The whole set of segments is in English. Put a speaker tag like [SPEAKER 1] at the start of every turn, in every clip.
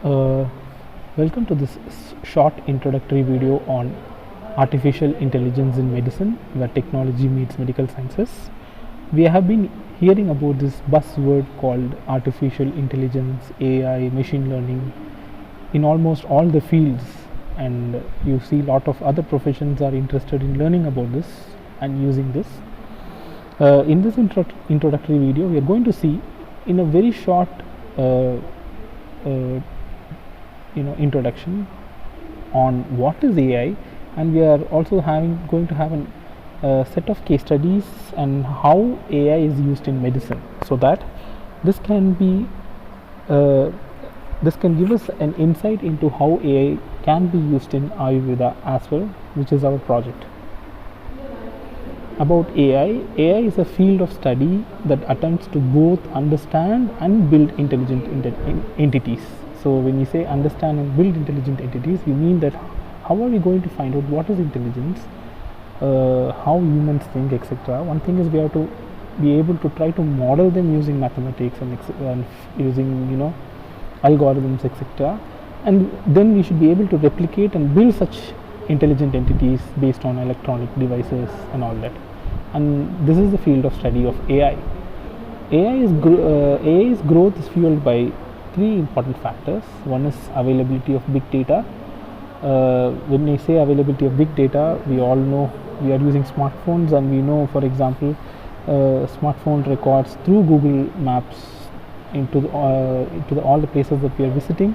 [SPEAKER 1] Uh, Welcome to this short introductory video on artificial intelligence in medicine, where technology meets medical sciences. We have been hearing about this buzzword called artificial intelligence, AI, machine learning in almost all the fields, and you see a lot of other professions are interested in learning about this and using this. In this introductory video, we are going to see in a very short uh, introduction on what is AI, and we are also going to have a set of case studies and how AI is used in medicine, so that this can be this can give us an insight into how AI can be used in Ayurveda as well, which is our project. About AI is a field of study that attempts to both understand and build intelligent entities. So when we say understand and build intelligent entities, we mean that how are we going to find out what is intelligence, how humans think, etc. One thing is we have to be able to try to model them using mathematics and using algorithms, etc. And then we should be able to replicate and build such intelligent entities based on electronic devices and all that. And this is the field of study of AI. AI's growth is fueled by three important factors. One is availability of big data. When we say availability of big data, we all know we are using smartphones, and we know, for example, smartphone records through Google Maps into all the places that we are visiting,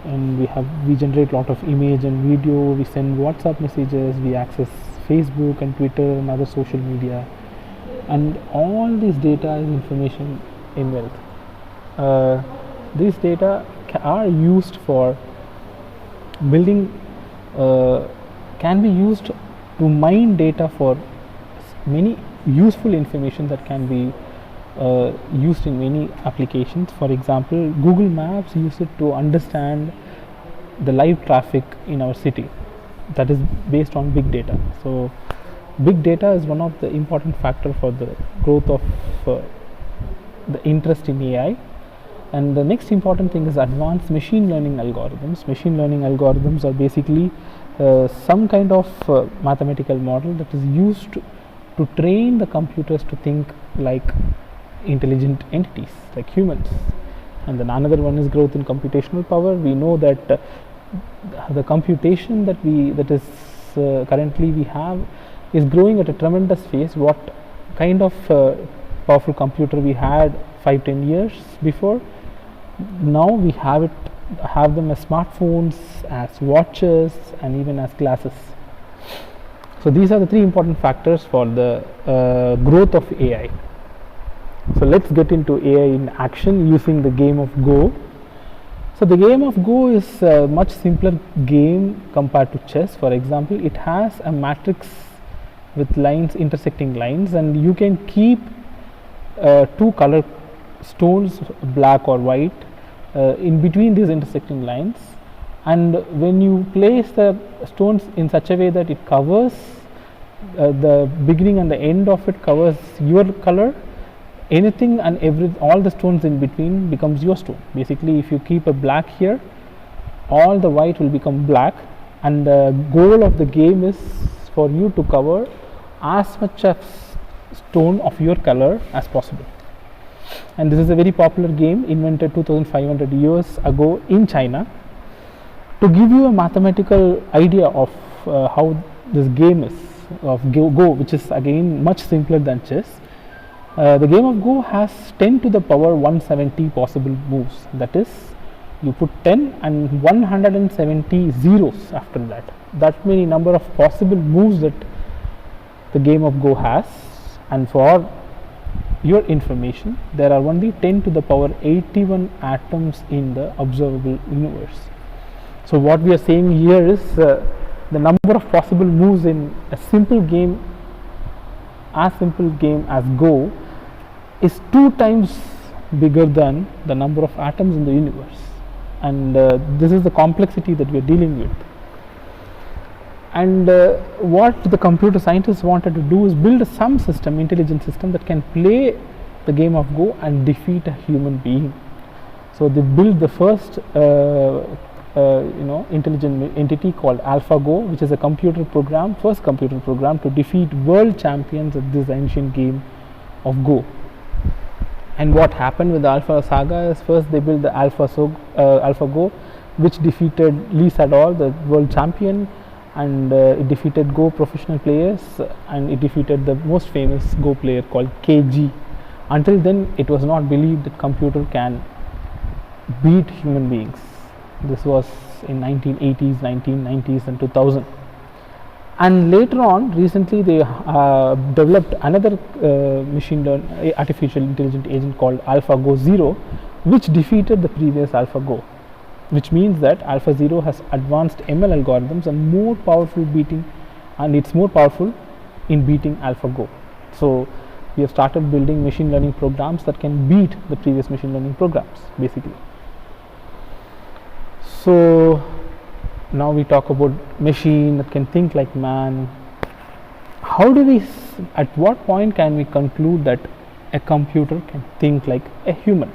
[SPEAKER 1] and we generate a lot of image and video. We send WhatsApp messages, we access Facebook and Twitter and other social media, and all this data is information in wealth. These data are used for building, can be used to mine data for many useful information that can be used in many applications. For example, Google Maps use it to understand the live traffic in our city. That is based on big data. So big data is one of the important factor for the growth of the interest in AI. And the next important thing is advanced machine learning algorithms. Machine learning algorithms are basically some kind of mathematical model that is used to train the computers to think like intelligent entities, like humans. And then another one is growth in computational power. We know that the computation that is currently we have is growing at a tremendous pace. What kind of powerful computer we had 5-10 years before, now we have them as smartphones, as watches, and even as glasses. So these are the three important factors for the growth of AI. So let's get into AI in action using the game of Go. So the game of Go is a much simpler game compared to chess. For example, it has a matrix with lines, intersecting lines, and you can keep two color stones, black or white, in between these intersecting lines, and when you place the stones in such a way that it covers the beginning and the end of it covers your color, anything and all the stones in between becomes your stone. Basically, if you keep a black here, all the white will become black, and the goal of the game is for you to cover as much of stone of your color as possible. And this is a very popular game, invented 2500 years ago in China. To give you a mathematical idea of how this game is of Go, which is again much simpler than chess, the game of Go has 10 to the power 170 possible moves. That is, you put 10 and 170 zeros after that. That many number of possible moves that the game of Go has. And for your information, there are only 10 to the power 81 atoms in the observable universe. So what we are saying here is the number of possible moves in a simple game as Go is 2 times bigger than the number of atoms in the universe, and this is the complexity that we are dealing with. And what the computer scientists wanted to do is build some system, intelligent system, that can play the game of Go and defeat a human being. So they built the first intelligent entity called AlphaGo, which is a first computer program to defeat world champions at this ancient game of Go. And what happened with the Alpha saga is, first they built the AlphaGo, which defeated Lee Sedol, the world champion, and it defeated Go professional players, and it defeated the most famous Go player called KG. Until then, it was not believed that computer can beat human beings. This was in 1980s, 1990s, and 2000. And later on, recently they developed another artificial intelligent agent called AlphaGo Zero, which defeated the previous AlphaGo, which means that AlphaZero has advanced ML algorithms and it's more powerful in beating AlphaGo. So we have started building machine learning programs that can beat the previous machine learning programs, basically. So now we talk about machine that can think like man. At what point can we conclude that a computer can think like a human?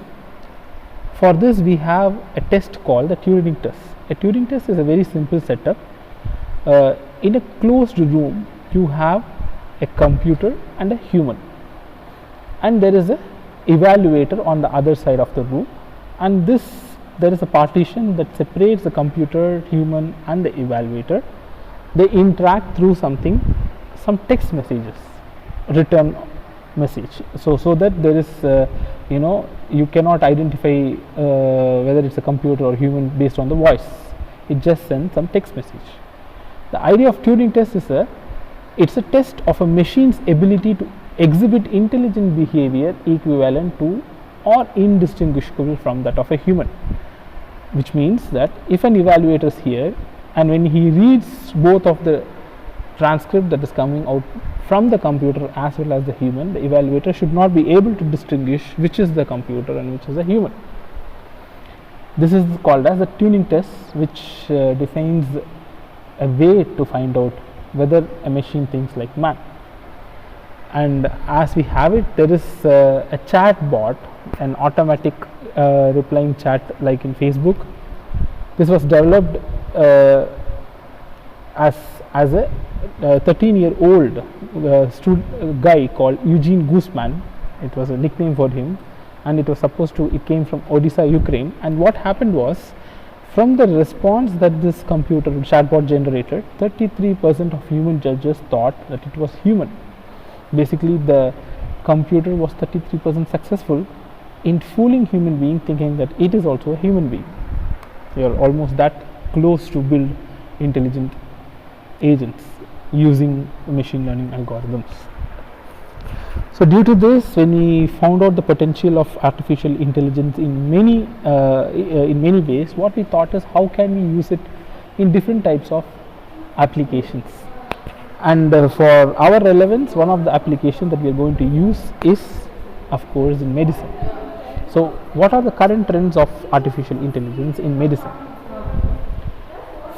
[SPEAKER 1] For this, we have a test called the Turing test. A Turing test is a very simple setup. In a closed room, you have a computer and a human, and there is a evaluator on the other side of the room, and there is a partition that separates the computer, human, and the evaluator. They interact through some text messages, return message, so that there is you cannot identify whether it's a computer or human based on the voice. It just sends some text message. The idea of Turing test is it's a test of a machine's ability to exhibit intelligent behavior equivalent to or indistinguishable from that of a human, which means that if an evaluator is here and when he reads both of the transcript that is coming out from the computer as well as the human, the evaluator should not be able to distinguish which is the computer and which is the human. This is called as the Turing test, which defines a way to find out whether a machine thinks like man. And as we have it, there is a chat bot, an automatic replying chat like in Facebook. This was developed as a 13-year-old guy called Eugene Guzman. It was a nickname for him, and it came from Odisha, Ukraine. And what happened was, from the response that this computer chatbot generated, 33% of human judges thought that it was human. Basically, the computer was 33% successful in fooling human being, thinking that it is also a human being. You are almost that close to build intelligent agents using machine learning algorithms. So due to this, when we found out the potential of artificial intelligence in many ways, what we thought is how can we use it in different types of applications. And for our relevance, one of the applications that we are going to use is, of course, in medicine. So what are the current trends of artificial intelligence in medicine?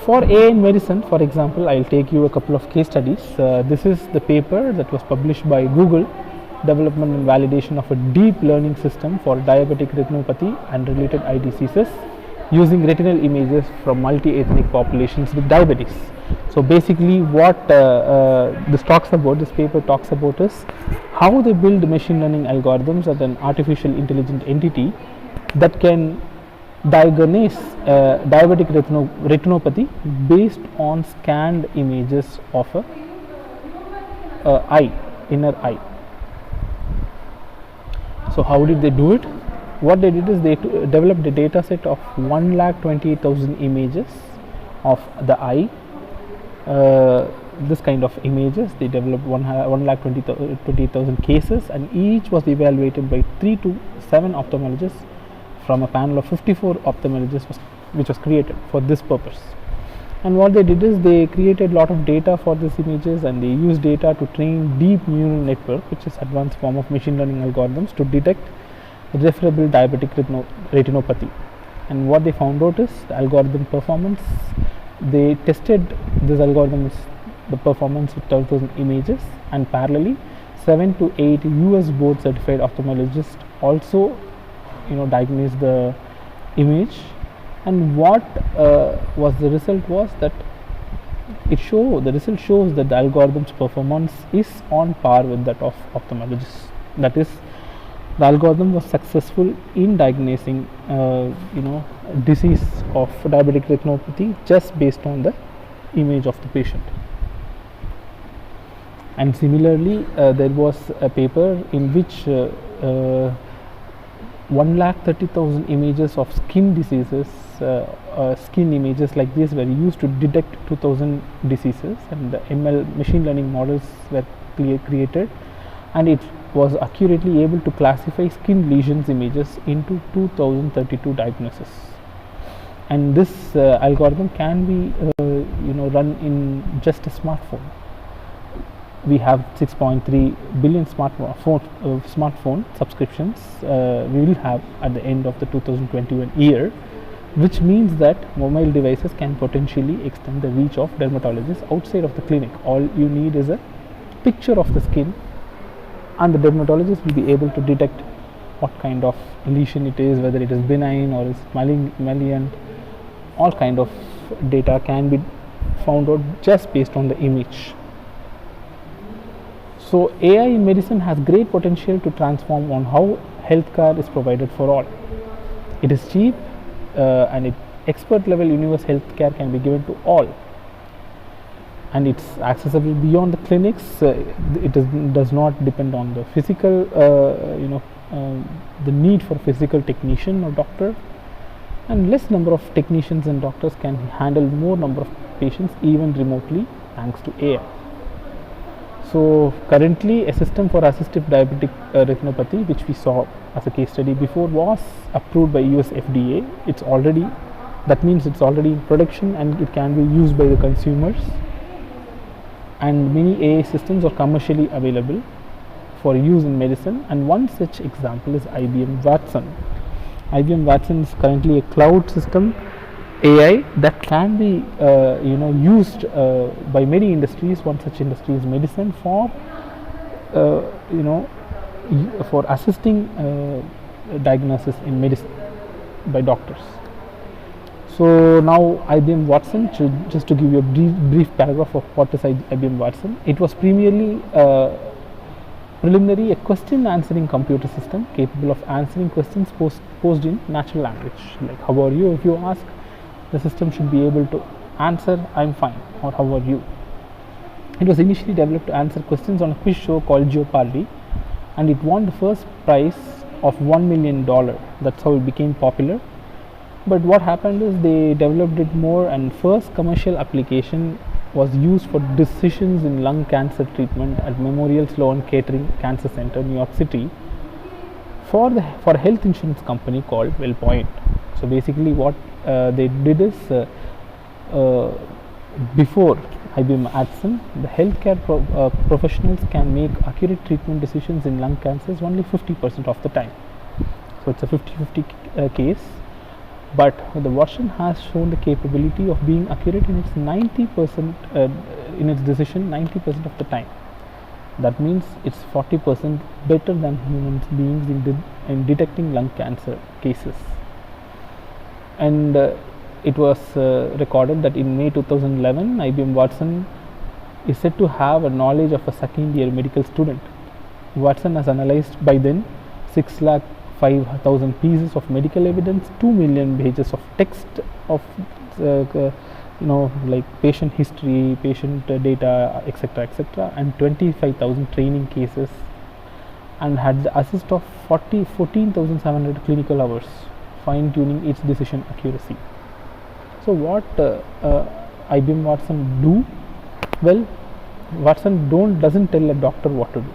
[SPEAKER 1] For AI in medicine, for example, I'll take you a couple of case studies. This is the paper that was published by Google, development and validation of a deep learning system for diabetic retinopathy and related eye diseases using retinal images from multi-ethnic populations with diabetes. So basically what this paper talks about is how they build machine learning algorithms at an artificial intelligent entity that can diagnose diabetic retinopathy based on scanned images of a inner eye. So how did they do it? What they did is they developed a data set of 1,28,000 images of the eye. This kind of images, they developed 1,28,000 cases, and each was evaluated by 3 to 7 ophthalmologists from a panel of 54 ophthalmologists which was created for this purpose. And what they did is they created a lot of data for these images, and they used data to train deep neural network, which is advanced form of machine learning algorithms, to detect referable diabetic retinopathy. And what they found out is the algorithm performance. They tested this algorithm's the performance with 12,000 images, and parallelly 7 to 8 US board certified ophthalmologists also diagnosed the image, and what was the result was that the result shows that the algorithm's performance is on par with that of ophthalmologists. That is, the algorithm was successful in diagnosing disease of diabetic retinopathy just based on the image of the patient. And similarly, there was a paper in which 1,30,000 images of skin diseases, skin images like this were used to detect 2,000 diseases, and the ML machine learning models were created, and it was accurately able to classify skin lesions images into 2,032 diagnoses. And this algorithm can be run in just a smartphone. We have 6.3 billion smartphone subscriptions we will have at the end of the 2021 year, which means that mobile devices can potentially extend the reach of dermatologists outside of the clinic. All you need is a picture of the skin, and the dermatologist will be able to detect what kind of lesion it is, whether it is benign or is malignant. All kind of data can be found out just based on the image. So AI in medicine has great potential to transform on how healthcare is provided for all. It is cheap, and expert level universal healthcare can be given to all, and it's accessible beyond the clinics. It does not depend on the physical, the need for physical technician or doctor, and less number of technicians and doctors can handle more number of patients even remotely thanks to AI. So currently, a system for assistive diabetic retinopathy, which we saw as a case study before, was approved by US FDA. That means it's already in production and it can be used by the consumers. And many AI systems are commercially available for use in medicine. And one such example is IBM Watson. IBM Watson is currently a cloud system AI that can be used by many industries. One such industry is medicine for assisting diagnosis in medicine by doctors. So now IBM Watson, just to give you a brief paragraph of what is IBM Watson. It was preliminary a question answering computer system capable of answering questions posed in natural language, like how are you. If you ask, the system should be able to answer I'm fine or how are you. It was initially developed to answer questions on a quiz show called Jeopardy, and it won the first prize of $1 million. That's how it became popular. But what happened is they developed it more, and first commercial application was used for decisions in lung cancer treatment at Memorial Sloan Kettering Cancer Center, New York City, for a health insurance company called WellPoint. So basically what they did is before IBM Watson, the healthcare professionals can make accurate treatment decisions in lung cancers only 50% of the time. So it's a 50-50 case. But the Watson has shown the capability of being accurate in its 90% in its decision 90% of the time. That means it's 40% better than human beings in detecting lung cancer cases. And it was recorded that in May 2011, IBM Watson is said to have a knowledge of a second-year medical student. Watson has analyzed by then 6,05,000 pieces of medical evidence, 2 million pages of text of like patient history, patient data, etc., and 25,000 training cases, and had the assist of 14,700 clinical hours, fine-tuning its decision accuracy. So what IBM Watson do? Well, Watson doesn't tell a doctor what to do.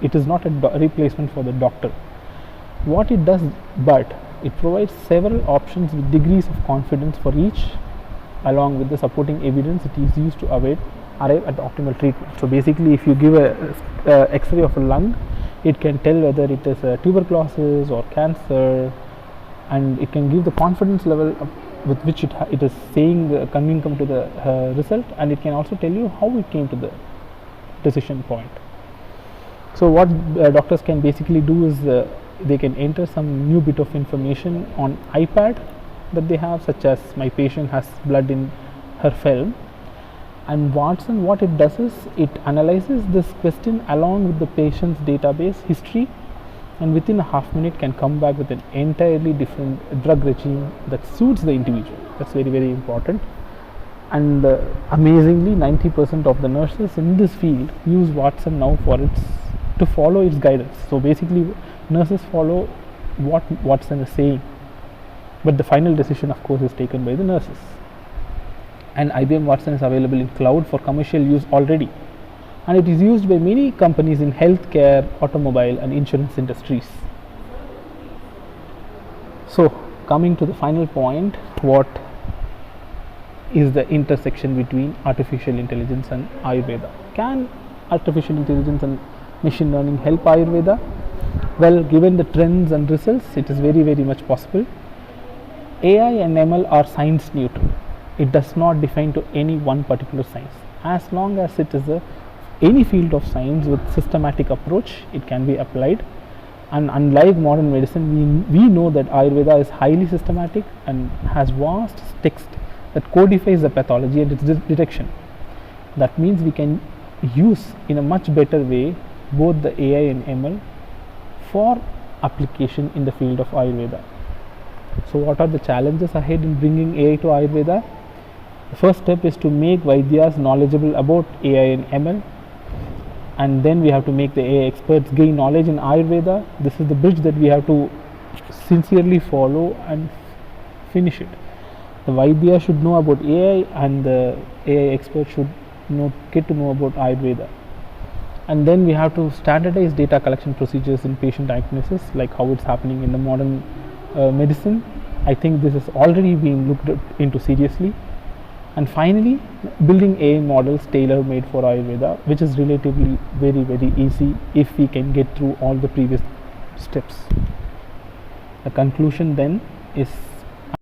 [SPEAKER 1] It is not a replacement for the doctor. What it does, but it provides several options with degrees of confidence for each, along with the supporting evidence it is used to arrive at the optimal treatment. So basically, if you give a X-ray of a lung, it can tell whether it is tuberculosis or cancer, and it can give the confidence level with which it is saying coming to the result, and it can also tell you how it came to the decision point. So what doctors can basically do is they can enter some new bit of information on iPad that they have, such as my patient has blood in her film, and Watson, what it does is it analyzes this question along with the patient's database history, and within a half minute can come back with an entirely different drug regime that suits the individual. That's very, very important. And amazingly, 90% of the nurses in this field use Watson now to follow its guidance. So basically, nurses follow what Watson is saying, but the final decision, of course, is taken by the nurses. And IBM Watson is available in cloud for commercial use already, and it is used by many companies in healthcare, automobile, and insurance industries. So coming to the final point, what is the intersection between artificial intelligence and Ayurveda? Can artificial intelligence and machine learning help Ayurveda? Well, given the trends and results, it is very, very much possible. AI and ML are science neutral. It does not define to any one particular science. As long as it is any field of science with systematic approach, it can be applied. And unlike modern medicine, we know that Ayurveda is highly systematic and has vast text that codifies the pathology and its detection. That means we can use in a much better way both the AI and ML for application in the field of Ayurveda. So what are the challenges ahead in bringing AI to Ayurveda? The first step is to make Vaidyas knowledgeable about AI and ML, and then we have to make the AI experts gain knowledge in Ayurveda. This is the bridge that we have to sincerely follow and finish it. The Vaidya should know about AI, and the AI expert should get to know about Ayurveda. And then we have to standardize data collection procedures in patient diagnosis, like how it's happening in the modern medicine. I think this is already being looked into seriously. And finally, building AI models tailor-made for Ayurveda, which is relatively very, very easy if we can get through all the previous steps. The conclusion then is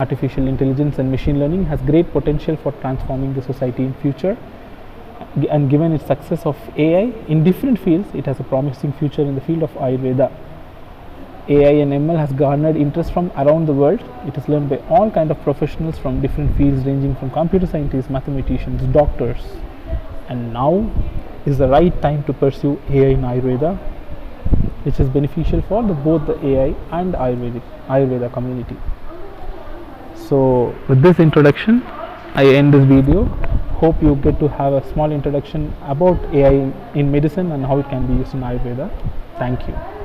[SPEAKER 1] artificial intelligence and machine learning has great potential for transforming the society in future, and given its success of AI in different fields, it has a promising future in the field of Ayurveda. AI and ML has garnered interest from around the world. It is learned by all kinds of professionals from different fields, ranging from computer scientists, mathematicians, doctors, and now is the right time to pursue AI in Ayurveda, which is beneficial for both the AI and Ayurveda community. So with this introduction, I end this video. Hope you get to have a small introduction about AI in medicine and how it can be used in Ayurveda. Thank you.